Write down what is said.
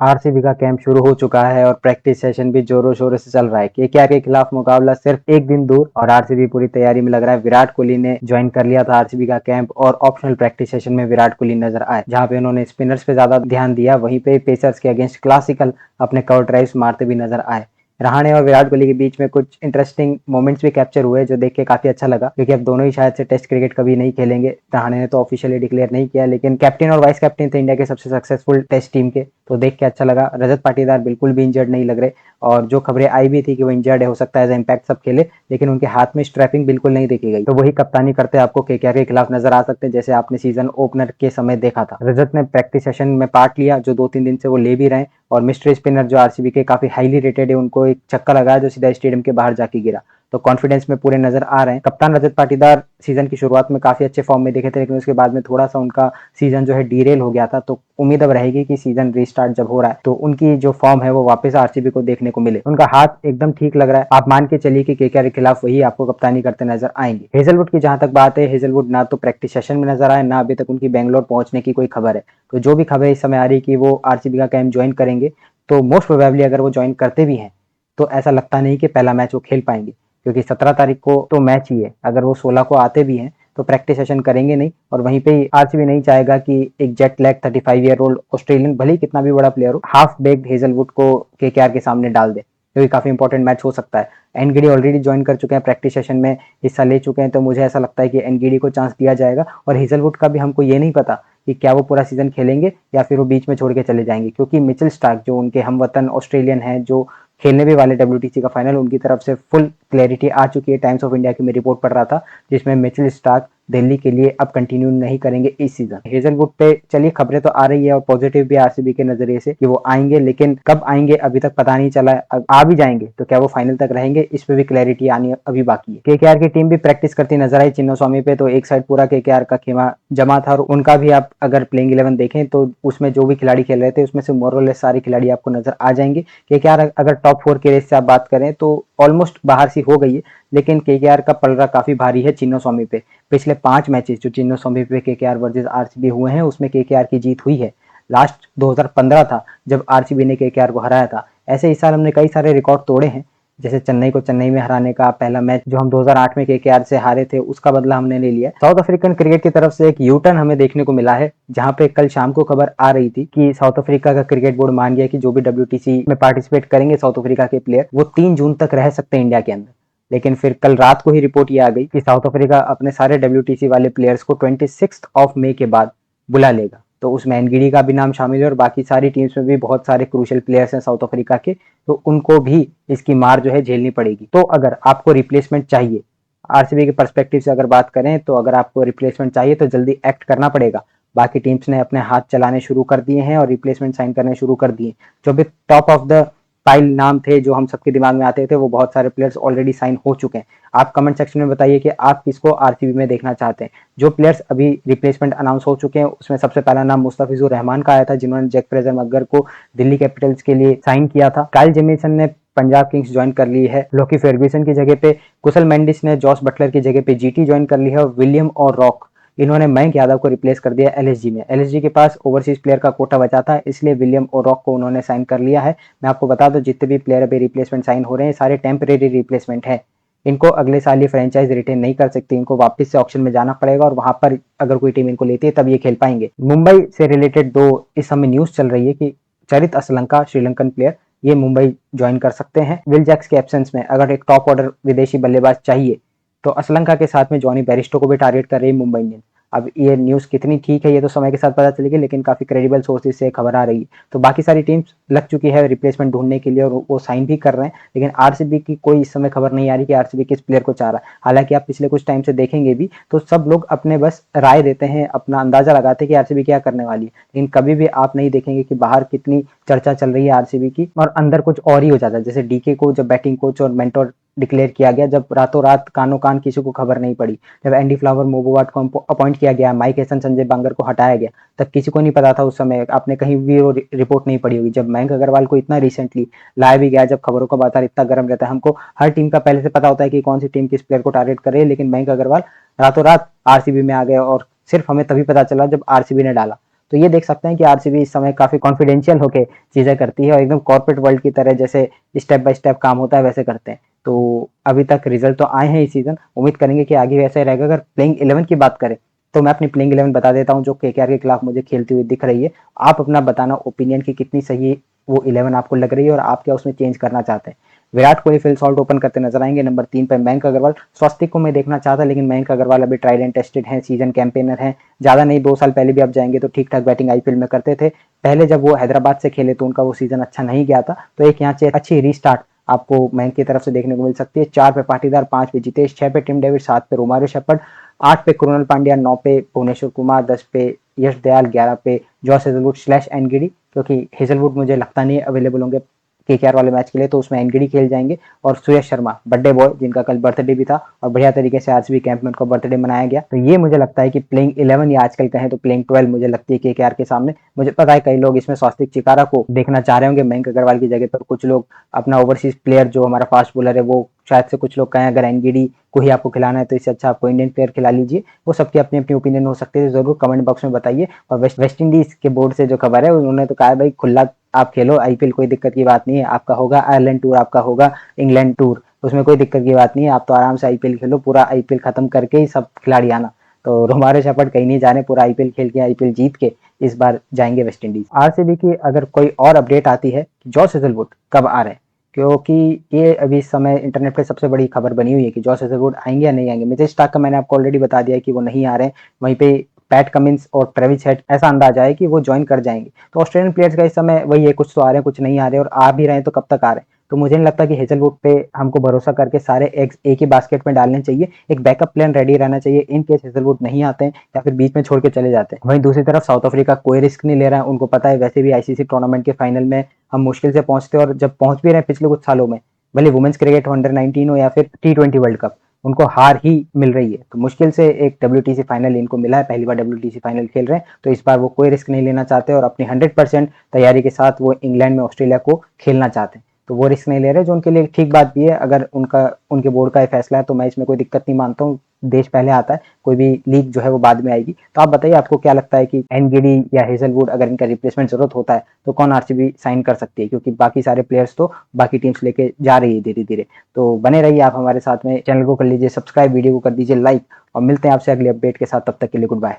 RCB का camp शुरू हो चुका है और प्रैक्टिस सेशन भी जोरों शोरों से चल रहा है। केकेआर के खिलाफ मुकाबला सिर्फ एक दिन दूर और आरसीबी पूरी तैयारी में लग रहा है। विराट कोहली ने ज्वाइन कर लिया था आरसीबी का कैंप और ऑप्शनल प्रैक्टिस सेशन में विराट कोहली नजर आए, जहां पे उन्होंने स्पिनर्स पे ज्यादा ध्यान दिया, वहीं पे पेसर्स के अगेंस्ट क्लासिकल अपने कवर ड्राइव्स मारते भी नजर आए। रहाणे और विराट कोहली के बीच में कुछ इंटरेस्टिंग मोमेंट्स भी कैप्चर हुए जो देख के काफी अच्छा लगा, क्योंकि अब दोनों ही शायद से टेस्ट क्रिकेट कभी नहीं खेलेंगे। रहाणे ने तो ऑफिशियली डिक्लेयर नहीं किया, लेकिन कैप्टन और वाइस कैप्टन थे इंडिया के सबसे सक्सेसफुल टेस्ट टीम के, तो देख के अच्छा लगा। रजत पाटीदार बिल्कुल भी इंजर्ड नहीं लग रहे, और जो खबरें आई भी थी कि वो इंजर्ड है, हो सकता है एज इम्पैक्ट सब खेले, लेकिन उनके हाथ में स्ट्रैपिंग बिल्कुल नहीं देखी गई, तो वही कप्तानी करते आपको केकेआर के खिलाफ नजर आ सकते हैं, जैसे आपने सीजन ओपनर के समय देखा था। रजत ने प्रैक्टिस सेशन में पार्ट लिया, जो 2-3 दिन से वो ले भी रहे, और मिस्ट्री स्पिनर जो आरसीबी के काफी हाईली रेटेड है, उनको एक छक्का लगाया जो सीधा स्टेडियम के बाहर जाके गिरा, तो कॉन्फिडेंस में पूरे नजर आ रहे हैं। कप्तान रजत पाटीदार सीजन की शुरुआत में काफी अच्छे फॉर्म में दिखे थे, लेकिन उसके बाद में थोड़ा सा उनका सीजन जो है डीरेल हो गया था, तो उम्मीद अब रहेगी कि सीजन रीस्टार्ट जब हो रहा है तो उनकी जो फॉर्म है वो वापस आरसीबी को देखने को मिले। उनका हाथ एकदम ठीक लग रहा है, आप मान के चलिए कि केकेआर के खिलाफ वही आपको कप्तानी करते नजर आएंगे। हेजलवुड की जहां तक बात है, हेजलवुड ना तो प्रैक्टिस सेशन में नजर आए, ना अभी तक उनकी बेंगलोर पहुंचने की कोई खबर है, तो जो भी खबर इस समय आ रही कि वो आरसीबी का कैंप ज्वाइन करेंगे, तो मोस्ट प्रोबेबली अगर वो ज्वाइन करते भी हैं तो ऐसा लगता नहीं कि पहला मैच वो खेल पाएंगे, क्योंकि 17 तारीख को तो मैच ही है। अगर वो 16 को आते भी हैं तो प्रैक्टिस सेशन करेंगे नहीं, और वहीं पे आरसीबी नहीं चाहेगा कि एक jet lag 35 year old Australian, भले ही कितना भी बड़ा प्लेयर हो, हाफ बेक्ड हेजलवुड को केकेआर के सामने डाल दे, क्योंकि काफी इंपॉर्टेंट मैच हो सकता है। एनगीडी ऑलरेडी ज्वाइन कर चुके हैं, प्रैक्टिस सेशन में हिस्सा ले चुके हैं, तो मुझे ऐसा लगता है कि एनगीडी को चांस दिया जाएगा। और हेजलवुड का भी हमको ये नहीं पता कि क्या वो पूरा सीजन खेलेंगे या फिर वो बीच में छोड़ के चले जाएंगे, क्योंकि मिचेल स्टार्क जो उनके हमवतन ऑस्ट्रेलियन है, जो खेलने भी वाले डब्ल्यूटीसी का फाइनल, उनकी तरफ से फुल क्लैरिटी आ चुकी है। टाइम्स ऑफ इंडिया की मैं रिपोर्ट पढ़ रहा था, जिसमें मिचेल स्टार्क दिल्ली के लिए अब कंटिन्यू नहीं करेंगे इस सीजन। हेजलवुड पे चलिए खबरें तो आ रही है, और पॉजिटिव भी आरसीबी के नजरिए से कि वो आएंगे, लेकिन कब आएंगे अभी तक पता नहीं चला है। आ भी जाएंगे तो क्या वो फाइनल तक रहेंगे, इस पे भी क्लैरिटी आनी अभी बाकी है। केकेआर की टीम भी प्रैक्टिस करती नजर आई चिन्नास्वामी पे, तो एक साइड पूरा केकेआर का खेमा जमा था, और उनका भी आप अगर प्लेइंग 11 देखें तो उसमें जो भी खिलाड़ी खेल रहे थे उसमें से मोरलेस सारे खिलाड़ी आपको नजर आ जाएंगे। केकेआर अगर टॉप 4 के रेस से आप बात करें तो ऑलमोस्ट बाहर सी हो गई है, लेकिन केकेआर का पलड़ा काफी भारी है चिन्नास्वामी पे। पिछले 5 मैचेस जो चिन्नास्वामी पे केकेआर वर्सेस आरसीबी हुए हैं, उसमें केकेआर की जीत हुई है। लास्ट 2015 था जब आरसीबी ने केकेआर को हराया था। ऐसे इस साल हमने कई सारे रिकॉर्ड तोड़े हैं, जैसे चेन्नई को चेन्नई में हराने का पहला मैच जो हम 2008 में केकेआर से हारे थे, उसका बदला हमने ले लिया। साउथ अफ्रीकन क्रिकेट की तरफ से एक यू टर्न हमें देखने को मिला है, जहां पे कल शाम को खबर आ रही थी कि साउथ अफ्रीका का क्रिकेट बोर्ड मान गया कि जो भी डब्ल्यूटीसी में पार्टिसिपेट करेंगे साउथ अफ्रीका के प्लेयर, वो 3 जून तक रह सकते हैं इंडिया के अंदर। लेकिन फिर कल रात को ही रिपोर्ट ये आ गई कि साउथ अफ्रीका अपने सारे डब्ल्यूटीसी वाले प्लेयर्स को 26 मई के बाद बुला लेगा, तो उसमें एनगिडी का भी नाम शामिल है, और बाकी सारी टीम्स में भी बहुत सारे क्रूशियल प्लेयर्स हैं साउथ अफ्रीका के, तो उनको भी इसकी मार जो है झेलनी पड़ेगी। तो अगर आपको रिप्लेसमेंट चाहिए, आरसीबी के पर्सपेक्टिव से अगर बात करें, तो अगर आपको रिप्लेसमेंट चाहिए तो जल्दी एक्ट करना पड़ेगा। बाकी टीम्स ने अपने हाथ चलाने शुरू कर दिए हैं और रिप्लेसमेंट साइन करने शुरू कर दिए। जो भी टॉप ऑफ द पाइल नाम थे जो हम सबके दिमाग में आते थे, वो बहुत सारे प्लेयर्स ऑलरेडी साइन हो चुके हैं। आप कमेंट सेक्शन में बताइए कि आप किसको आरसीबी में देखना चाहते हैं। जो प्लेयर्स अभी रिप्लेसमेंट अनाउंस हो चुके हैं, उसमें सबसे पहला नाम मुस्तफिजुर रहमान का आया था, जिन्होंने जैक फ्रेजर मगर को दिल्ली कैपिटल्स के लिए साइन किया था। काइल जेमिसन ने पंजाब किंग्स ज्वाइन कर ली है लोकी फर्ग्यूसन की जगह पे। कुशल मेंडिस ने जॉस बटलर की जगह पे जीटी ज्वाइन कर ली है, और विलियम और रॉक इन्होंने मयंक यादव को रिप्लेस कर दिया एलएसजी में। एलएसजी के पास ओवरसीज प्लेयर का कोटा बचा था, इसलिए विलियम और रॉक को उन्होंने साइन कर लिया है। मैं आपको बता दूं, जितने भी प्लेयर अभी रिप्लेसमेंट साइन हो रहे हैं सारे टेम्परेरी रिप्लेसमेंट है। इनको अगले साल ये फ्रेंचाइज रिटेन नहीं कर सकती, इनको वापस से ऑक्शन में जाना पड़ेगा, और वहां पर अगर कोई टीम इनको लेती है तब ये खेल पाएंगे। मुंबई से रिलेटेड दो इस समय न्यूज चल रही है कि चरित असलंका श्रीलंकन प्लेयर ये मुंबई ज्वाइन कर सकते हैं। विल जैक्स के एब्सेंस में अगर एक टॉप ऑर्डर विदेशी बल्लेबाज चाहिए, तो असलंका के साथ में जॉनी बैरिस्टो को भी टारगेट कर रही है मुंबई इंडियंस। अब ये न्यूज कितनी ठीक है ये तो समय के साथ पता चलेगी, लेकिन काफी क्रेडिबल सोर्सेज से खबर आ रही है। तो बाकी सारी टीम्स लग चुकी है रिप्लेसमेंट ढूंढने के लिए, और वो साइन भी कर रहे हैं, लेकिन आरसीबी की कोई इस समय खबर नहीं आ रही कि आरसीबी किस प्लेयर को चाह रहा है। हालांकि आप पिछले कुछ टाइम से देखेंगे भी तो सब लोग अपने बस राय देते हैं, अपना अंदाजा लगाते हैं कि आरसीबी क्या करने वाली है, लेकिन कभी भी आप नहीं देखेंगे कि बाहर कितनी चर्चा चल रही है आरसीबी की, और अंदर कुछ और ही हो जाता है। जैसे डीके को जब बैटिंग कोच और मेंटोर डिक्लेयर किया गया, जब रातों रात कानों कान किसी को खबर नहीं पड़ी, जब एंडी फ्लावर मोबोवाट को अपॉइंट किया गया, माइक हेसन संजय बांगर को हटाया गया, तब किसी को नहीं पता था उस समय, आपने कहीं भी वो रिपोर्ट नहीं पड़ी होगी। जब मयंक अग्रवाल को इतना रिसेंटली लाया भी गया, जब खबरों का बाजार इतना गर्म रहता है, हमको हर टीम का पहले से पता होता है कि कौन सी टीम किस प्लेयर को टारगेट करे, लेकिन मयंक अग्रवाल रातों रात आरसीबी में आ गए, और सिर्फ हमें तभी पता चला जब आरसीबी ने डाला। तो ये देख सकते हैं कि आरसीबी इस समय काफी कॉन्फिडेंशियल होकर चीजें करती है और एकदम कॉर्पोरेट वर्ल्ड की तरह जैसे स्टेप बाय स्टेप काम होता है वैसे करते हैं। तो अभी तक रिजल्ट तो आए हैं इस सीजन, उम्मीद करेंगे कि आगे वैसे रहेगा। अगर प्लेइंग 11 की बात करें तो मैं अपनी प्लेइंग 11 बता देता हूँ जो केकेआर के खिलाफ मुझे खेलती हुई दिख रही है। आप अपना बताना ओपिनियन की कितनी सही वो 11 आपको लग रही है और आप क्या उसमें चेंज करना चाहते हैं। Virat Kohli Phil Salt open करते नजर आएंगे। नंबर 3 पे मयंक अग्रवाल। स्वस्तिक को मैं देखना चाहता लेकिन मयंक अग्रवाल अभी ट्राइड एंड टेस्टेड हैं, सीजन कैंपेनर हैं, ज्यादा नहीं 2 साल पहले भी आप जाएंगे तो ठीक ठाक बैटिंग आईपीएल में करते थे। पहले जब वो हैदराबाद से खेले तो उनका वो सीजन अच्छा नहीं गया था, तो एक यहाँ से अच्छी रीस्टार्ट आपको मयंक की तरफ से देखने को मिल सकती है। 4 पे पाटीदार, 5 पे जितेश, 6 पे टिम डेविड, 7 पे रोमारियो शेफर्ड, 8 पे कृणाल पांड्या, 9 पे भुवनेश्वर कुमार, 10 पे यश दयाल, 11 पे जॉस हेजलवुड स्लैश एनगिडी, क्योंकि हेजलवुड मुझे लगता नहीं अवेलेबल होंगे केकेआर वाले मैच के लिए, तो उसमें एनगिडी खेल जाएंगे। और सुयश शर्मा बर्थडे बॉय जिनका कल बर्थडे भी था और बढ़िया तरीके से आरसीबी कैंप में उनका बर्थडे मनाया गया। तो ये मुझे लगता है कि प्लेइंग 11 या आजकल कहें तो प्लेइंग 12 मुझे लगती है केकेआर के सामने। मुझे पता है कई लोग इसमें स्वस्तिक चिकारा को देखना चाह रहे होंगे मयंक अग्रवाल की जगह पर, कुछ लोग अपना ओवरसीज प्लेयर जो हमारा फास्ट बॉलर है वो शायद से कुछ लोग कहें अगर एनगिडी को ही आपको खिलाना है तो इससे अच्छा आपको इंडियन प्लेयर खिला लीजिए। वो सबकी अपनी अपनी ओपिनियन हो सकती है, जरूर कमेंट बॉक्स में बताइए। और वेस्ट इंडीज के बोर्ड से जो खबर है उन्होंने तो कहा है भाई खुला आप खेलो आईपीएल, कोई दिक्कत की बात नहीं है। आपका होगा आयरलैंड टूर, आपका होगा इंग्लैंड टूर, उसमें कोई दिक्कत की बात नहीं है। आप तो आराम से आईपीएल खेलो, पूरा आईपीएल खत्म करके ही सब खिलाड़ी आना। तो रोमारियो शेफर्ड कहीं नहीं जाने, पूरा आईपीएल खेल के आईपीएल जीत के इस बार जाएंगे वेस्ट इंडीज। आरसीबी की अगर कोई और अपडेट आती है कि जॉस हेजलवुड कब आ रहे हैं, क्योंकि ये अभी इस समय इंटरनेट पे सबसे बड़ी खबर बनी हुई है कि जॉस हेजलवुड आएंगे या नहीं आएंगे। मिचेल स्टार्क का मैंने आपको ऑलरेडी बता दिया है कि वो नहीं आ रहे हैं। वहीं पे पैट कमिंस और ट्रेविस हेड ऐसा अंदाजा है कि वो ज्वाइन कर जाएंगे। तो ऑस्ट्रेलियन प्लेयर्स का इस समय वही है, कुछ तो आ रहे हैं कुछ नहीं आ रहे, और आ भी रहे हैं तो कब तक आ रहे हैं। तो मुझे नहीं लगता कि हेजलवुड पे हमको भरोसा करके सारे एग्स एक ही बास्केट में डालने चाहिए। एक बैकअप प्लान रेडी रहना चाहिए इन केस हेजलवुड नहीं आते हैं या फिर बीच में छोड़ के चले जाते हैं। वहीं दूसरी तरफ साउथ अफ्रीका कोई रिस्क नहीं ले रहा है, उनको पता है वैसे भी आईसीसी टूर्नामेंट के फाइनल में हम मुश्किल से पहुंचते हैं, और जब पहुंच भी रहे हैं पिछले कुछ सालों में, भले वुमेन्स क्रिकेट अंडर 19 हो या फिर T20 वर्ल्ड कप, उनको हार ही मिल रही है। तो मुश्किल से एक WTC फाइनल इनको मिला है, पहली बार WTC फाइनल खेल रहे हैं, तो इस बार वो कोई रिस्क नहीं लेना चाहते और अपनी 100% तैयारी के साथ वो इंग्लैंड में ऑस्ट्रेलिया को खेलना चाहते हैं। तो वो रिस्क नहीं ले रहे, जो उनके लिए ठीक बात भी है। अगर उनका उनके बोर्ड का फैसला है तो मैं इसमें कोई दिक्कत नहीं मानता हूँ। देश पहले आता है, कोई भी लीग जो है वो बाद में आएगी। तो आप बताइए आपको क्या लगता है कि एनगिडी या हेजलवुड अगर इनका रिप्लेसमेंट जरूरत होता है तो कौन आरसीबी साइन कर सकती है, क्योंकि बाकी सारे प्लेयर्स तो बाकी टीम्स लेके जा रही है धीरे धीरे। तो बने रहिए आप हमारे साथ में, चैनल को कर लीजिए सब्सक्राइब, वीडियो को कर दीजिए लाइक, और मिलते हैं आपसे अगले अपडेट के साथ। तब तक के लिए गुड बाय।